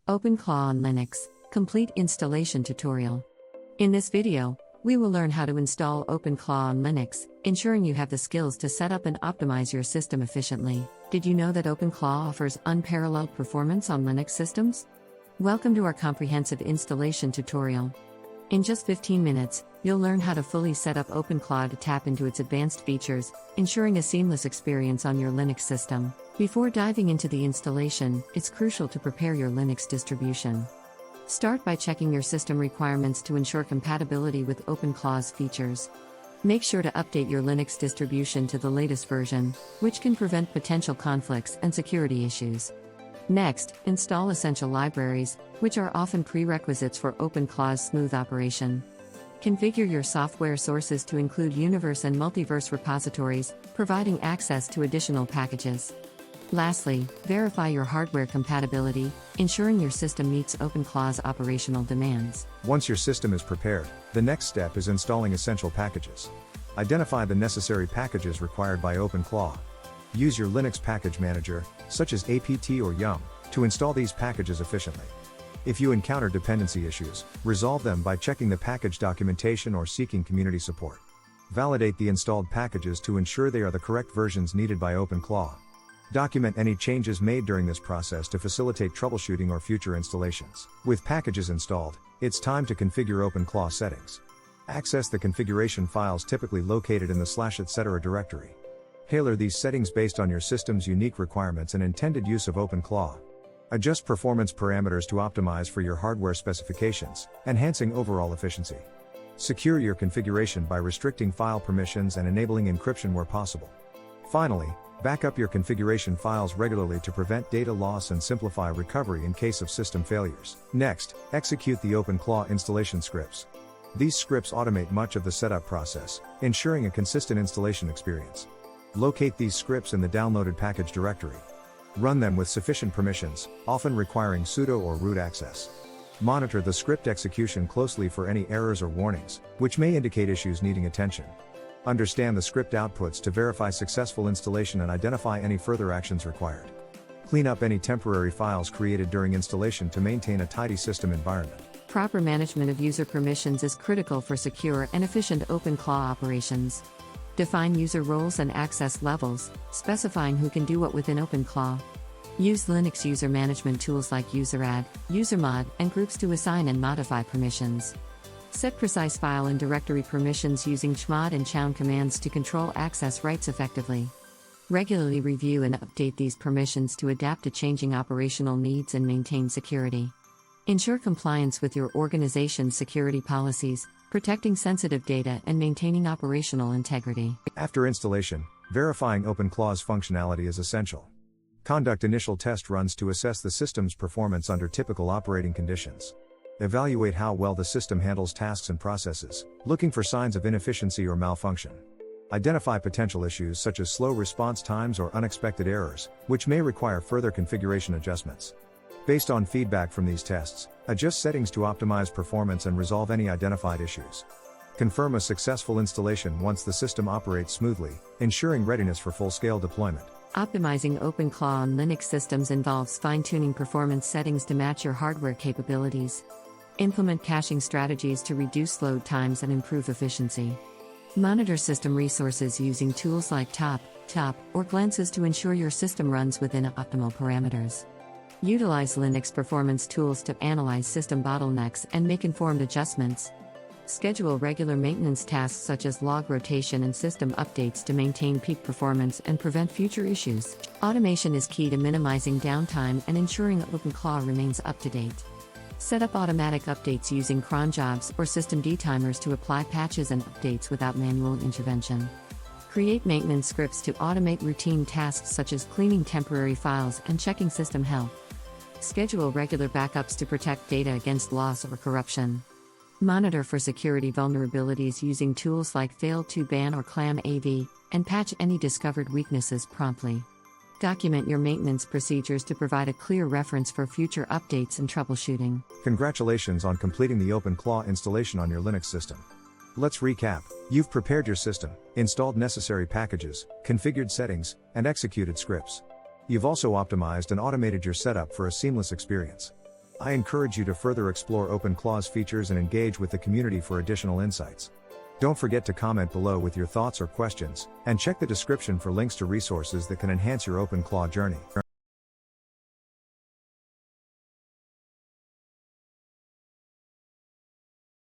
OpenClaw on Linux, complete installation tutorial. In this video, we will learn how to install OpenClaw on Linux, ensuring you have the skills to set up and optimize your system efficiently. Did you know that OpenClaw offers unparalleled performance on Linux systems? Welcome to our comprehensive installation tutorial. In just 15 minutes, you'll learn how to fully set up OpenClaw to tap into its advanced features, ensuring a seamless experience on your Linux system. Before diving into the installation, it's crucial to prepare your Linux distribution. Start by checking your system requirements to ensure compatibility with OpenClaw's features. Make sure to update your Linux distribution to the latest version, which can prevent potential conflicts and security issues. Next, install essential libraries, which are often prerequisites for OpenClaw's smooth operation. Configure your software sources to include universe and multiverse repositories, providing access to additional packages. Lastly, verify your hardware compatibility, ensuring your system meets OpenClaw's operational demands. Once your system is prepared, the next step is installing essential packages. Identify the necessary packages required by OpenClaw. Use your Linux package manager, such as apt or yum, to install these packages efficiently. If you encounter dependency issues, resolve them by checking the package documentation or seeking community support. Validate the installed packages to ensure they are the correct versions needed by OpenClaw. Document any changes made during this process to facilitate troubleshooting or future installations. With packages installed, it's time to configure OpenClaw settings. Access the configuration files typically located in the /etc directory. Tailor these settings based on your system's unique requirements and intended use of OpenClaw. Adjust performance parameters to optimize for your hardware specifications, enhancing overall efficiency. Secure your configuration by restricting file permissions and enabling encryption where possible. Finally, back up your configuration files regularly to prevent data loss and simplify recovery in case of system failures. Next, execute the OpenClaw installation scripts. These scripts automate much of the setup process, ensuring a consistent installation experience. Locate these scripts in the downloaded package directory. Run them with sufficient permissions, often requiring sudo or root access. Monitor the script execution closely for any errors or warnings, which may indicate issues needing attention. Understand the script outputs to verify successful installation and identify any further actions required. Clean up any temporary files created during installation to maintain a tidy system environment. Proper management of user permissions is critical for secure and efficient OpenClaw operations. Define user roles and access levels, specifying who can do what within OpenClaw. Use Linux user management tools like UserAdd, UserMod, and groups to assign and modify permissions. Set precise file and directory permissions using chmod and chown commands to control access rights effectively. Regularly review and update these permissions to adapt to changing operational needs and maintain security. Ensure compliance with your organization's security policies, protecting sensitive data and maintaining operational integrity. After installation, verifying OpenClaw's functionality is essential. Conduct initial test runs to assess the system's performance under typical operating conditions. Evaluate how well the system handles tasks and processes, looking for signs of inefficiency or malfunction. Identify potential issues such as slow response times or unexpected errors, which may require further configuration adjustments. Based on feedback from these tests, adjust settings to optimize performance and resolve any identified issues. Confirm a successful installation once the system operates smoothly, ensuring readiness for full-scale deployment. Optimizing OpenClaw on Linux systems involves fine-tuning performance settings to match your hardware capabilities. Implement caching strategies to reduce load times and improve efficiency. Monitor system resources using tools like top, or glances to ensure your system runs within optimal parameters. Utilize Linux performance tools to analyze system bottlenecks and make informed adjustments. Schedule regular maintenance tasks such as log rotation and system updates to maintain peak performance and prevent future issues. Automation is key to minimizing downtime and ensuring OpenClaw remains up to date. Set up automatic updates using cron jobs or system timers to apply patches and updates without manual intervention. Create maintenance scripts to automate routine tasks such as cleaning temporary files and checking system health. Schedule regular backups to protect data against loss or corruption. Monitor for security vulnerabilities using tools like fail2ban or ClamAV, and patch any discovered weaknesses promptly. Document your maintenance procedures to provide a clear reference for future updates and troubleshooting. Congratulations on completing the OpenClaw installation on your Linux system. Let's recap. You've prepared your system, installed necessary packages, configured settings, and executed scripts. You've also optimized and automated your setup for a seamless experience. I encourage you to further explore OpenClaw's features and engage with the community for additional insights. Don't forget to comment below with your thoughts or questions, and check the description for links to resources that can enhance your OpenClaw journey.